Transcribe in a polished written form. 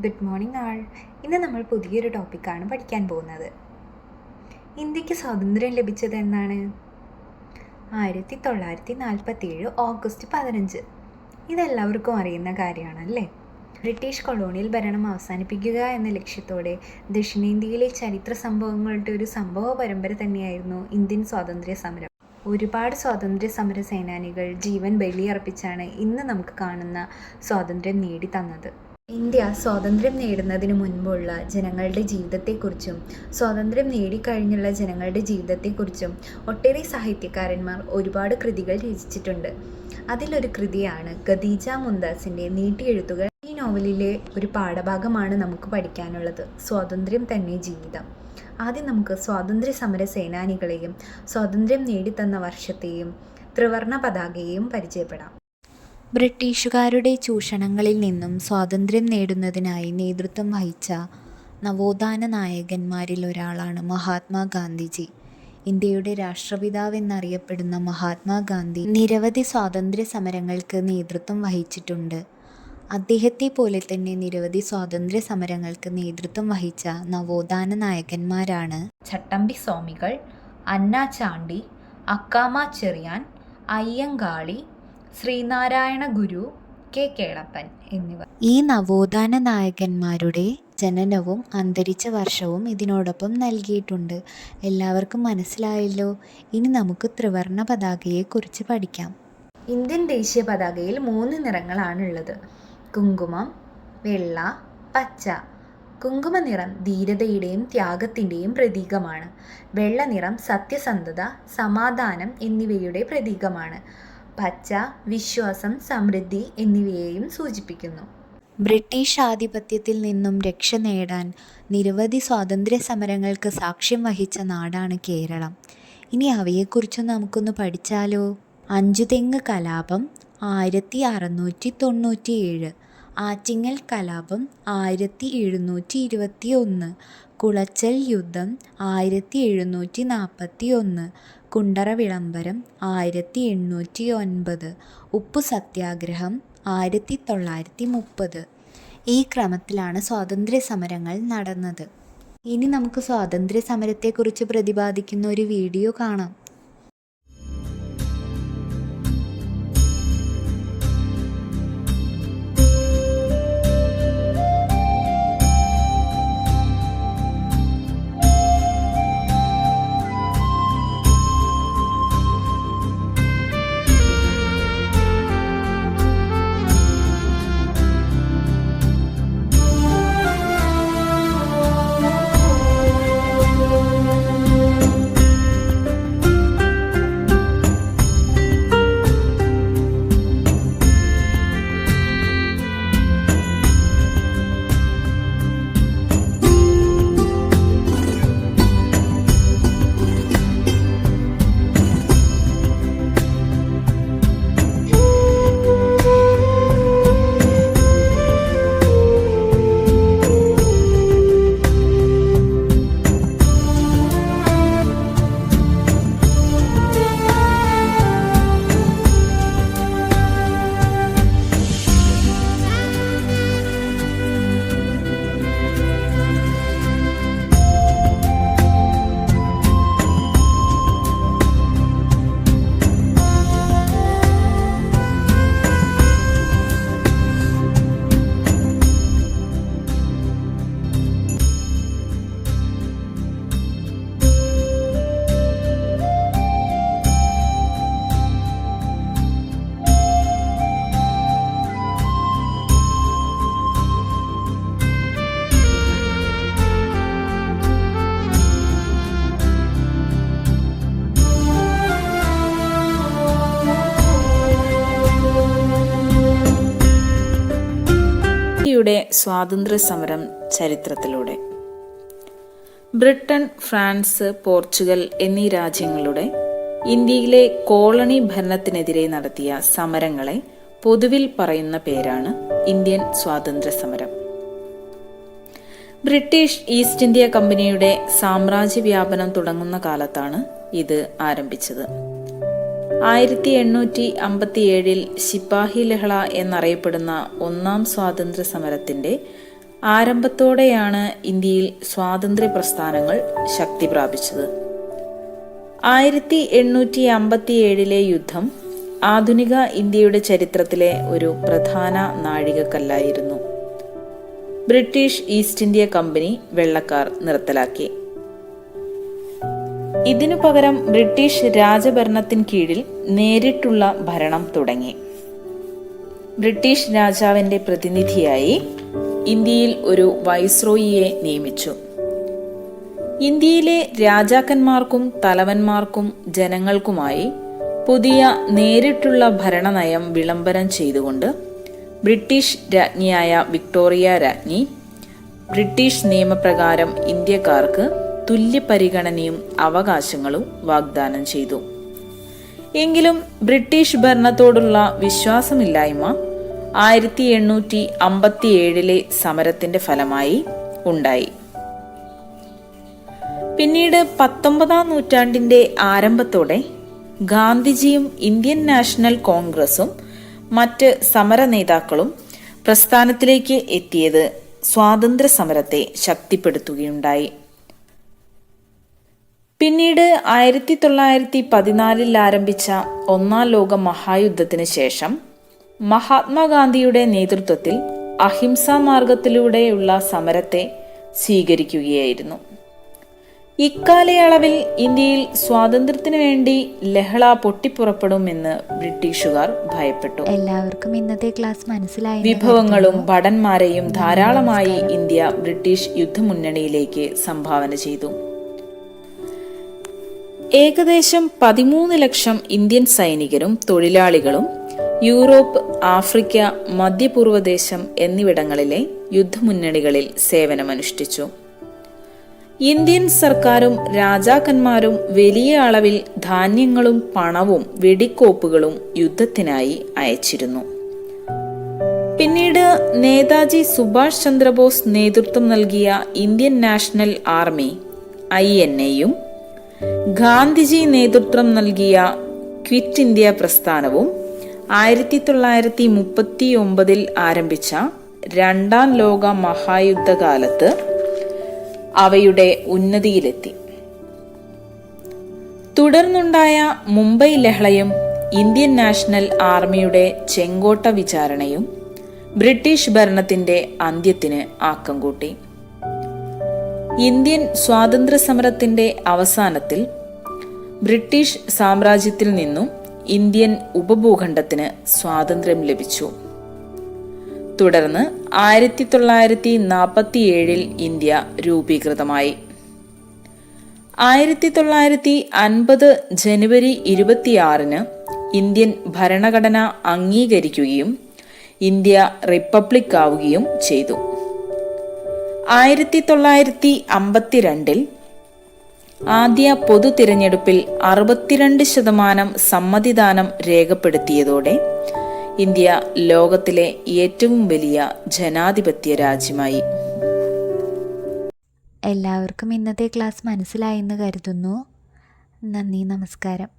Good morning ആൾ. ഇന്ന് നമ്മൾ പുതിയൊരു ടോപ്പിക്കാണ് പഠിക്കാൻ പോകുന്നത്. ഇന്ത്യക്ക് സ്വാതന്ത്ര്യം ലഭിച്ചത് എന്നാണ്? 1947 ഓഗസ്റ്റ് 15. ഇതെല്ലാവർക്കും അറിയുന്ന കാര്യമാണല്ലേ. ബ്രിട്ടീഷ് കൊളോണിയൽ ഭരണം അവസാനിപ്പിക്കുക എന്ന ലക്ഷ്യത്തോടെ ദക്ഷിണേന്ത്യയിലെ ചരിത്ര സംഭവങ്ങളുടെ ഒരു സംഭവ പരമ്പര തന്നെയായിരുന്നു ഇന്ത്യൻ സ്വാതന്ത്ര്യ സമരം. ഒരുപാട് സ്വാതന്ത്ര്യ സമര സേനാനികൾ ജീവൻ ബലിയർപ്പിച്ചാണ് ഇന്ന് നമുക്ക് കാണുന്ന സ്വാതന്ത്ര്യം നേടിത്തന്നത്. ഇന്ത്യ സ്വാതന്ത്ര്യം നേടുന്നതിന് മുൻപുള്ള ജനങ്ങളുടെ ജീവിതത്തെക്കുറിച്ചും സ്വാതന്ത്ര്യം നേടിക്കഴിഞ്ഞുള്ള ജനങ്ങളുടെ ജീവിതത്തെക്കുറിച്ചും ഒട്ടേറെ സാഹിത്യകാരന്മാർ ഒരുപാട് കൃതികൾ രചിച്ചിട്ടുണ്ട്. അതിലൊരു കൃതിയാണ് ഖദീജ മുംതാസിൻ്റെ നീട്ടിയെഴുത്തുകൾ. ഈ നോവലിലെ ഒരു പാഠഭാഗമാണ് നമുക്ക് പഠിക്കാനുള്ളത്, സ്വാതന്ത്ര്യം തന്നെ ജീവിതം. ആദ്യം നമുക്ക് സ്വാതന്ത്ര്യ സമര സേനാനികളെയും സ്വാതന്ത്ര്യം നേടിത്തന്ന വർഷത്തെയും ത്രിവർണ പതാകയെയും പരിചയപ്പെടാം. ബ്രിട്ടീഷുകാരുടെ ചൂഷണങ്ങളിൽ നിന്നും സ്വാതന്ത്ര്യം നേടുന്നതിനായി നേതൃത്വം വഹിച്ച നവോത്ഥാന നായകന്മാരിൽ ഒരാളാണ് മഹാത്മാഗാന്ധിജി. ഇന്ത്യയുടെ രാഷ്ട്രപിതാവെന്നറിയപ്പെടുന്ന മഹാത്മാഗാന്ധി നിരവധി സ്വാതന്ത്ര്യ സമരങ്ങൾക്ക് നേതൃത്വം വഹിച്ചിട്ടുണ്ട്. അദ്ദേഹത്തെ പോലെ തന്നെ നിരവധി സ്വാതന്ത്ര്യ സമരങ്ങൾക്ക് നേതൃത്വം വഹിച്ച നവോത്ഥാന നായകന്മാരാണ് ചട്ടമ്പി സ്വാമികൾ, അന്നാ ചാണ്ടി, അക്കാമ ചെറിയാൻ, അയ്യങ്കാളി, ശ്രീനാരായണ ഗുരു, കെ കേളപ്പൻ എന്നിവർ. ഈ നവോത്ഥാന നായകന്മാരുടെ ജനനവും അന്തരിച്ച വർഷവും ഇതിനോടൊപ്പം നൽകിയിട്ടുണ്ട്. എല്ലാവർക്കും മനസ്സിലായല്ലോ. ഇനി നമുക്ക് ത്രിവർണ പതാകയെക്കുറിച്ച് പഠിക്കാം. ഇന്ത്യൻ ദേശീയ പതാകയിൽ 3 നിറങ്ങളാണുള്ളത്: കുങ്കുമം, വെള്ള, പച്ച. കുങ്കുമ നിറം ധീരതയുടെയും ത്യാഗത്തിൻ്റെയും പ്രതീകമാണ്. വെള്ള നിറം സത്യസന്ധത, സമാധാനം എന്നിവയുടെ പ്രതീകമാണ്. പച്ച വിശ്വാസം, സമൃദ്ധി എന്നിവയെയും സൂചിപ്പിക്കുന്നു. ബ്രിട്ടീഷ് ആധിപത്യത്തിൽ നിന്നും രക്ഷ നേടാൻ നിരവധി സ്വാതന്ത്ര്യ സമരങ്ങൾക്ക് സാക്ഷ്യം വഹിച്ച നാടാണ് കേരളം. ഇനി അവയെക്കുറിച്ച് നമുക്കൊന്ന് പഠിച്ചാലോ. അഞ്ചുതെങ്ങ് കലാപം 1697, ആറ്റിങ്ങൽ കലാപം 1721, കുളച്ചൽ യുദ്ധം 1741, കുണ്ടറ വിളംബരം 1809, ഉപ്പു സത്യാഗ്രഹം 1930. ഈ ക്രമത്തിലാണ് സ്വാതന്ത്ര്യ സമരങ്ങൾ നടന്നത്. ഇനി നമുക്ക് സ്വാതന്ത്ര്യ സമരത്തെക്കുറിച്ച് പ്രതിപാദിക്കുന്ന ഒരു വീഡിയോ കാണാം. ഇന്ത്യയുടെ സ്വാതന്ത്ര്യ സമരം ചരിത്രത്തിലൂടെ. ബ്രിട്ടൻ, ഫ്രാൻസ്, പോർച്ചുഗൽ എന്നീ രാജ്യങ്ങളുടെ ഇന്ത്യയിലെ കോളനി ഭരണത്തിനെതിരെ നടത്തിയ സമരങ്ങളെ പൊതുവിൽ പറയുന്ന പേരാണ് ഇന്ത്യൻ സ്വാതന്ത്ര്യ സമരം. ബ്രിട്ടീഷ് ഈസ്റ്റ് ഇന്ത്യ കമ്പനിയുടെ സാമ്രാജ്യ വ്യാപനം തുടങ്ങുന്ന കാലത്താണ് ഇത് ആരംഭിച്ചത്. 1857 ശിപ്പാഹി ലഹള എന്നറിയപ്പെടുന്ന ഒന്നാം സ്വാതന്ത്ര്യ സമരത്തിന്റെ ആരംഭത്തോടെയാണ് ഇന്ത്യയിൽ സ്വാതന്ത്ര്യ പ്രസ്ഥാനങ്ങൾ ശക്തി പ്രാപിച്ചത്. 1857 യുദ്ധം ആധുനിക ഇന്ത്യയുടെ ചരിത്രത്തിലെ ഒരു പ്രധാന നാഴികക്കല്ലായിരുന്നു. ബ്രിട്ടീഷ് ഈസ്റ്റ് ഇന്ത്യ കമ്പനി വെള്ളക്കാർ നിർത്തലാക്കി. ഇതിനു പകരം ബ്രിട്ടീഷ് രാജഭരണത്തിന് കീഴിൽ നേരിട്ടുള്ള ഭരണം തുടങ്ങി. ബ്രിട്ടീഷ് രാജാവിന്റെ പ്രതിനിധിയായി ഇന്ത്യയിൽ ഒരു വൈസ്രോയിയെ നിയമിച്ചു. ഇന്ത്യയിലെ രാജാക്കന്മാർക്കും തലവന്മാർക്കും ജനങ്ങൾക്കുമായി പുതിയ നേരിട്ടുള്ള ഭരണനയം വിളംബരം ചെയ്തുകൊണ്ട് ബ്രിട്ടീഷ് രാജ്ഞിയായ വിക്ടോറിയ രാജ്ഞി ബ്രിട്ടീഷ് നിയമപ്രകാരം ഇന്ത്യക്കാർക്ക് തുല്യ പരിഗണനയും അവകാശങ്ങളും വാഗ്ദാനം ചെയ്തു. എങ്കിലും ബ്രിട്ടീഷ് ഭരണത്തോടുള്ള വിശ്വാസമില്ലായ്മ 1857 സമരത്തിന്റെ ഫലമായി ഉണ്ടായി. പിന്നീട് 19-ാം നൂറ്റാണ്ടിന്റെ ആരംഭത്തോടെ ഗാന്ധിജിയും ഇന്ത്യൻ നാഷണൽ കോൺഗ്രസും മറ്റ് സമര നേതാക്കളും പ്രസ്ഥാനത്തിലേക്ക് എത്തിയത് സ്വാതന്ത്ര്യ സമരത്തെ ശക്തിപ്പെടുത്തുകയുണ്ടായി. പിന്നീട് 1914 ആരംഭിച്ച ഒന്നാം ലോക മഹായുദ്ധത്തിന് ശേഷം മഹാത്മാഗാന്ധിയുടെ നേതൃത്വത്തിൽ അഹിംസാ മാർഗത്തിലൂടെയുള്ള സമരത്തെ സ്വീകരിക്കുകയായിരുന്നു. ഇക്കാലയളവിൽ ഇന്ത്യയിൽ സ്വാതന്ത്ര്യത്തിനു വേണ്ടി ലഹള പൊട്ടിപ്പുറപ്പെടുമെന്ന് ബ്രിട്ടീഷുകാർ ഭയപ്പെട്ടു. എല്ലാവർക്കും ഇന്നത്തെ ക്ലാസ് മനസ്സിലായി. വിഭവങ്ങളും ഭടന്മാരെയും ധാരാളമായി ഇന്ത്യ ബ്രിട്ടീഷ് യുദ്ധമുന്നണിയിലേക്ക് സംഭാവന ചെയ്തു. ഏകദേശം 13 ലക്ഷം ഇന്ത്യൻ സൈനികരും തൊഴിലാളികളും യൂറോപ്പ്, ആഫ്രിക്ക, മധ്യപൂർവ്വദേശം എന്നിവിടങ്ങളിലെ യുദ്ധമുന്നണികളിൽ സേവനമനുഷ്ഠിച്ചു. ഇന്ത്യൻ സർക്കാരും രാജാക്കന്മാരും വലിയ അളവിൽ ധാന്യങ്ങളും പണവും വെടിക്കോപ്പുകളും യുദ്ധത്തിനായി അയച്ചിരുന്നു. പിന്നീട് നേതാജി സുഭാഷ് ചന്ദ്രബോസ് നേതൃത്വം നൽകിയ ഇന്ത്യൻ നാഷണൽ ആർമി INA-യും ഗാന്ധിജി നേതൃത്വം നൽകിയ ക്വിറ്റ് ഇന്ത്യ പ്രസ്ഥാനവും 1939 ആരംഭിച്ച രണ്ടാം ലോക മഹായുദ്ധകാലത്ത് അവയുടെ ഉന്നതിയിലെത്തി. തുടർന്നുണ്ടായ മുംബൈ ലഹളയും ഇന്ത്യൻ നാഷണൽ ആർമിയുടെ ചെങ്കോട്ട വിചാരണയും ബ്രിട്ടീഷ് ഭരണത്തിന്റെ അന്ത്യത്തിന് ആക്കം കൂട്ടി. ഇന്ത്യൻ സ്വാതന്ത്ര്യ സമരത്തിന്റെ അവസാനത്തിൽ ബ്രിട്ടീഷ് സാമ്രാജ്യത്തിൽ നിന്നും ഇന്ത്യൻ ഉപഭൂഖണ്ഡത്തിന് സ്വാതന്ത്ര്യം ലഭിച്ചു. തുടർന്ന് 1947 ഇന്ത്യ രൂപീകൃതമായി. 1950 ജനുവരി 26 ഇന്ത്യൻ ഭരണഘടന അംഗീകരിക്കുകയും ഇന്ത്യ റിപ്പബ്ലിക് ആവുകയും ചെയ്തു. 1952 ആദ്യ പൊതു തിരഞ്ഞെടുപ്പിൽ 62% സമ്മതിദാനം രേഖപ്പെടുത്തിയതോടെ ഇന്ത്യ ലോകത്തിലെ ഏറ്റവും വലിയ ജനാധിപത്യ രാജ്യമായി. എല്ലാവർക്കും ഇന്നത്തെ ക്ലാസ് മനസ്സിലായെന്ന് കരുതുന്നു. നന്ദി, നമസ്കാരം.